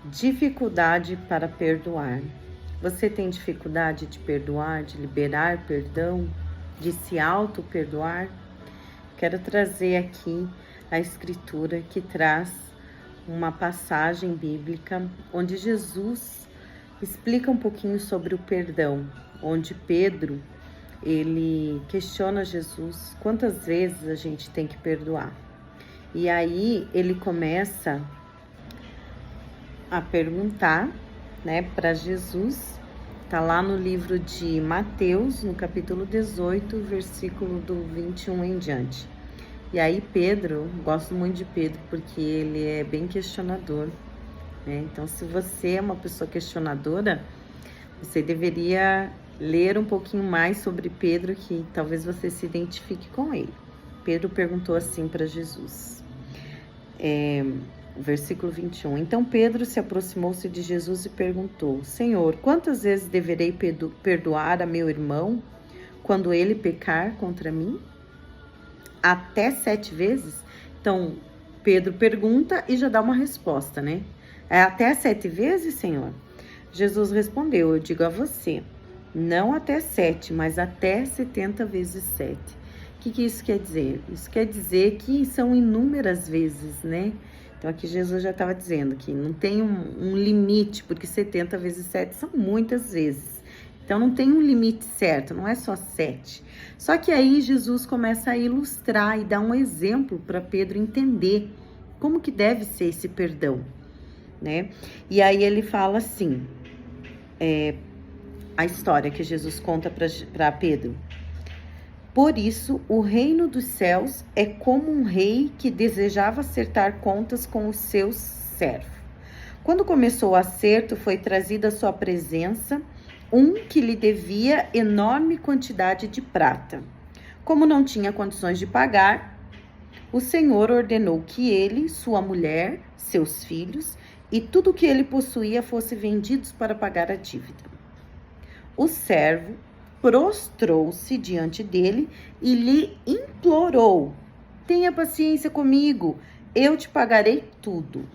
Dificuldade para perdoar. Você tem dificuldade de perdoar, de liberar perdão, de se auto-perdoar? Quero trazer aqui a escritura que traz uma passagem bíblica onde Jesus explica um pouquinho sobre o perdão, onde Pedro, ele questiona Jesus quantas vezes a gente tem que perdoar. E aí ele começa a perguntar, para Jesus. Tá lá no livro de Mateus, no capítulo 18, versículo do 21 em diante. E aí Pedro, gosto muito de Pedro porque ele é bem questionador, né? Então, se você é uma pessoa questionadora, você deveria ler um pouquinho mais sobre Pedro, que talvez você se identifique com ele. Pedro perguntou assim para Jesus. Versículo 21. Então Pedro se aproximou-se de Jesus e perguntou: Senhor, quantas vezes deverei perdoar a meu irmão quando ele pecar contra mim? Até 7 vezes? Então Pedro pergunta e já dá uma resposta, né? É até 7 vezes, Senhor? Jesus respondeu: eu digo a você, não até 7, mas até 70 vezes 7. O que isso quer dizer? Isso quer dizer que são inúmeras vezes, né? Então aqui Jesus já estava dizendo que não tem um limite, porque 70 vezes 7 são muitas vezes. Então não tem um limite certo, não é só 7. Só que aí Jesus começa a ilustrar e dar um exemplo para Pedro entender como que deve ser esse perdão, né? E aí ele fala assim, a história que Jesus conta para Pedro. Por isso, o reino dos céus é como um rei que desejava acertar contas com os seus servos. Quando começou o acerto, foi trazido à sua presença um que lhe devia enorme quantidade de prata. Como não tinha condições de pagar, o Senhor ordenou que ele, sua mulher, seus filhos e tudo o que ele possuía fosse vendidos para pagar a dívida. O servo prostrou-se diante dele e lhe implorou: tenha paciência comigo, eu te pagarei tudo.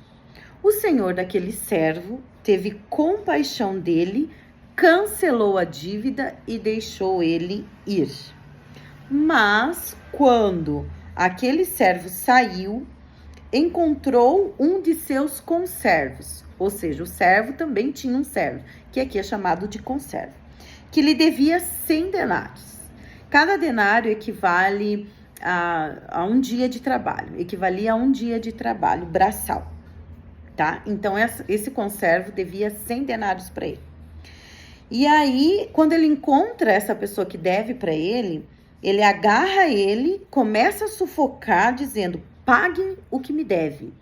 O senhor daquele servo teve compaixão dele, cancelou a dívida e deixou ele ir. Mas quando aquele servo saiu, encontrou um de seus conservos, ou seja, o servo também tinha um servo, que aqui é chamado de conservo, que lhe devia 100 denários. Cada denário equivale a um dia de trabalho, equivalia a um dia de trabalho braçal, tá? Então, esse conservo devia 100 denários para ele. E aí, quando ele encontra essa pessoa que deve para ele, ele agarra ele, começa a sufocar, dizendo: pague o que me deve.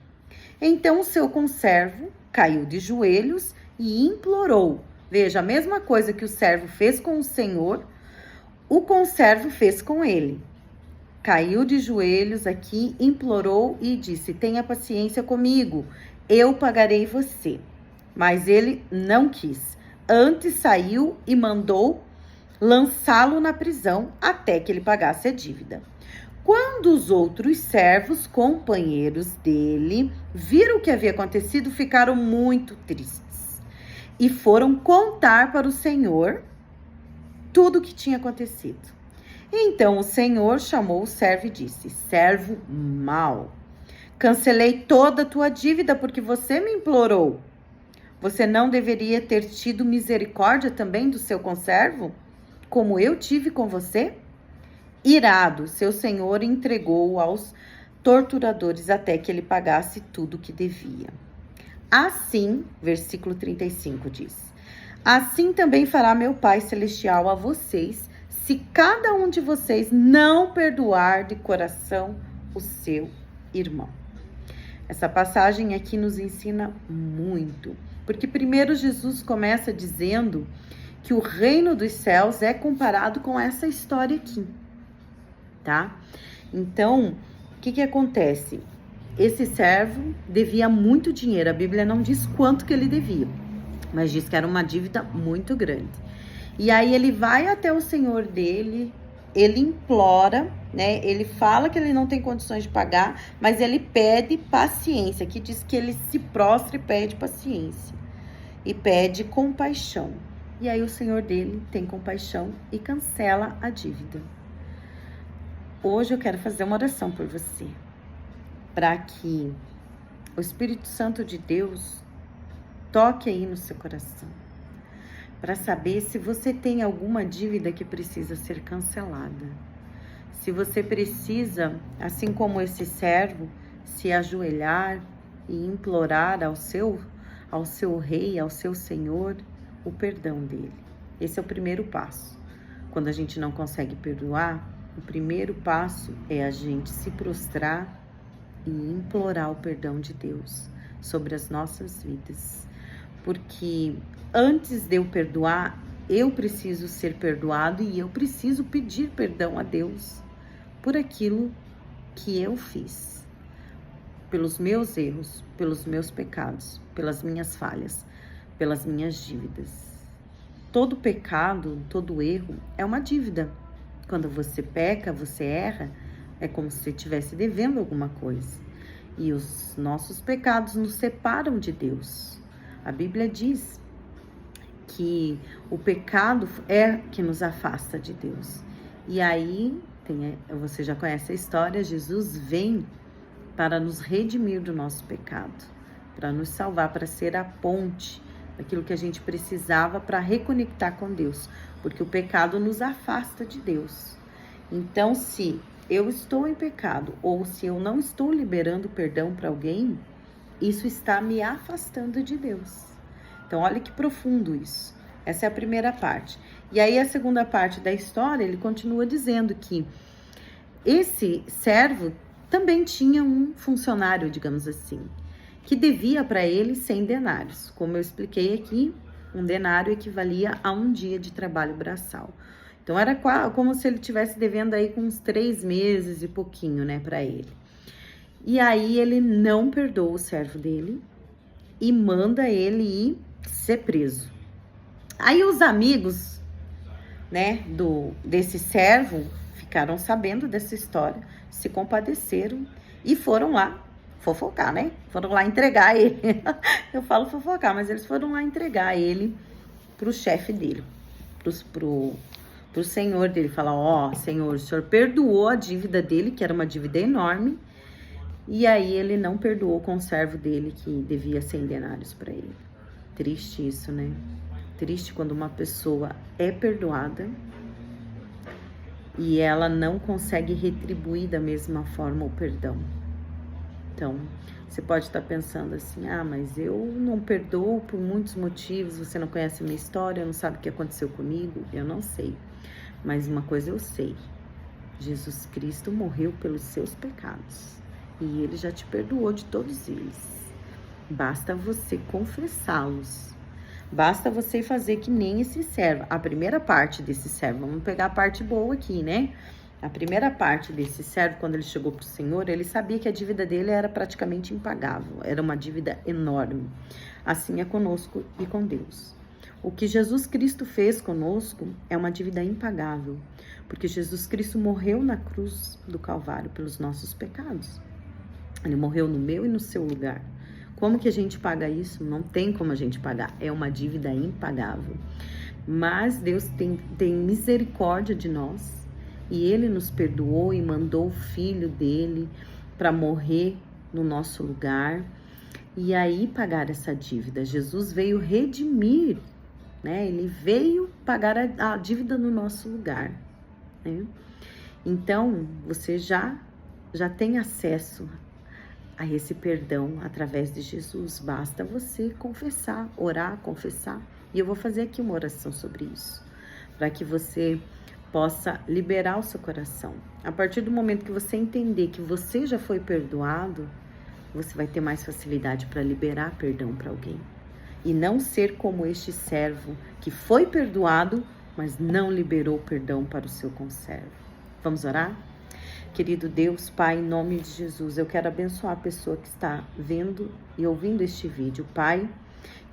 Então, o seu conservo caiu de joelhos e implorou. Veja, a mesma coisa que o servo fez com o senhor, o conservo fez com ele. Caiu de joelhos aqui, implorou e disse: tenha paciência comigo, eu pagarei você. Mas ele não quis. Antes saiu e mandou lançá-lo na prisão até que ele pagasse a dívida. Quando os outros servos, companheiros dele, viram o que havia acontecido, ficaram muito tristes. E foram contar para o Senhor tudo o que tinha acontecido. Então o Senhor chamou o servo e disse: servo mau, cancelei toda a tua dívida porque você me implorou. Você não deveria ter tido misericórdia também do seu conservo, como eu tive com você? Irado, seu senhor entregou-o aos torturadores até que ele pagasse tudo o que devia. Assim, versículo 35 diz: assim também fará meu Pai Celestial a vocês, se cada um de vocês não perdoar de coração o seu irmão. Essa passagem aqui nos ensina muito, porque primeiro Jesus começa dizendo que o reino dos céus é comparado com essa história aqui, tá? Então, o que acontece? Esse servo devia muito dinheiro. A Bíblia não diz quanto que ele devia, mas diz que era uma dívida muito grande. E aí ele vai até o senhor dele ele implora, né? Ele fala que ele não tem condições de pagar, mas ele pede paciência. Aqui diz que ele se prostra e pede paciência. E pede compaixão. E aí o Senhor dele tem compaixão e cancela a dívida. Hoje eu quero fazer uma oração por você, para que o Espírito Santo de Deus toque aí no seu coração, para saber se você tem alguma dívida que precisa ser cancelada. Se você precisa, assim como esse servo, se ajoelhar e implorar ao seu rei, ao seu Senhor, o perdão dele. Esse é o primeiro passo. Quando a gente não consegue perdoar, o primeiro passo é a gente se prostrar e implorar o perdão de Deus sobre as nossas vidas. Porque antes de eu perdoar, eu preciso ser perdoado e eu preciso pedir perdão a Deus por aquilo que eu fiz, pelos meus erros, pelos meus pecados, pelas minhas falhas, pelas minhas dívidas. Todo pecado, todo erro é uma dívida. Quando você peca, você erra, é como se você estivesse devendo alguma coisa. E os nossos pecados nos separam de Deus. A Bíblia diz que o pecado é que nos afasta de Deus. E aí, você já conhece a história, Jesus vem para nos redimir do nosso pecado, para nos salvar, para ser a ponte daquilo que a gente precisava para reconectar com Deus, porque o pecado nos afasta de Deus. Então, se eu estou em pecado ou se eu não estou liberando perdão para alguém, isso está me afastando de Deus. Então, olha que profundo isso. Essa é a primeira parte. E aí, a segunda parte da história, ele continua dizendo que esse servo também tinha um funcionário, digamos assim, que devia para ele 100 denários. Como eu expliquei aqui, um denário equivalia a um dia de trabalho braçal. Então, era como se ele estivesse devendo aí com uns 3 meses e pouquinho, né, para ele. E aí, ele não perdoa o servo dele e manda ele ir ser preso. Aí, os amigos, né, desse servo ficaram sabendo dessa história, se compadeceram e foram lá fofocar, né? Foram lá entregar ele. Eu falo fofocar, mas eles foram lá entregar ele pro chefe dele, pro senhor dele. Falar, ó, senhor, o senhor perdoou a dívida dele, que era uma dívida enorme, e aí ele não perdoou com o servo dele, que devia 100 denários para ele. Triste isso, né? Triste quando uma pessoa é perdoada e ela não consegue retribuir da mesma forma o perdão. Então, você pode estar pensando assim, mas eu não perdoo por muitos motivos, você não conhece a minha história, não sabe o que aconteceu comigo, eu não sei. Mas uma coisa eu sei, Jesus Cristo morreu pelos seus pecados e ele já te perdoou de todos eles. Basta você confessá-los. Basta você fazer que nem esse servo. A primeira parte desse servo, vamos pegar a parte boa aqui, né? A primeira parte desse servo, quando ele chegou para o Senhor, ele sabia que a dívida dele era praticamente impagável. Era uma dívida enorme. Assim é conosco e com Deus. O que Jesus Cristo fez conosco é uma dívida impagável. Porque Jesus Cristo morreu na cruz do Calvário pelos nossos pecados. Ele morreu no meu e no seu lugar. Como que a gente paga isso? Não tem como a gente pagar. É uma dívida impagável. Mas Deus tem misericórdia de nós. E Ele nos perdoou e mandou o Filho dele para morrer no nosso lugar. E aí pagar essa dívida. Jesus veio redimir, né? Ele veio pagar a dívida no nosso lugar, né? Então, você já tem acesso a esse perdão através de Jesus. Basta você confessar, orar, confessar. E eu vou fazer aqui uma oração sobre isso, para que você possa liberar o seu coração. A partir do momento que você entender que você já foi perdoado, você vai ter mais facilidade para liberar perdão para alguém. E não ser como este servo que foi perdoado, mas não liberou perdão para o seu conservo. Vamos orar? Querido Deus, Pai, em nome de Jesus, eu quero abençoar a pessoa que está vendo e ouvindo este vídeo. Pai,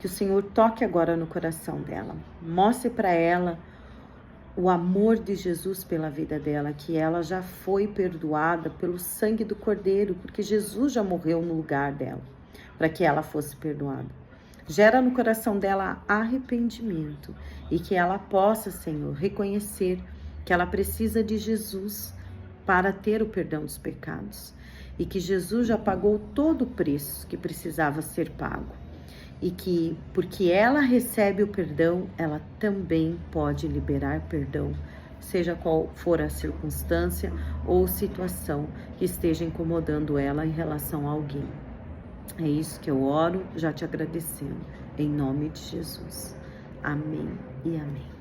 que o Senhor toque agora no coração dela. Mostre para ela o amor de Jesus pela vida dela, que ela já foi perdoada pelo sangue do Cordeiro, porque Jesus já morreu no lugar dela, para que ela fosse perdoada. Gera no coração dela arrependimento e que ela possa, Senhor, reconhecer que ela precisa de Jesus para ter o perdão dos pecados e que Jesus já pagou todo o preço que precisava ser pago. E que, porque ela recebe o perdão, ela também pode liberar perdão, seja qual for a circunstância ou situação que esteja incomodando ela em relação a alguém. É isso que eu oro, já te agradecendo, em nome de Jesus. Amém e amém.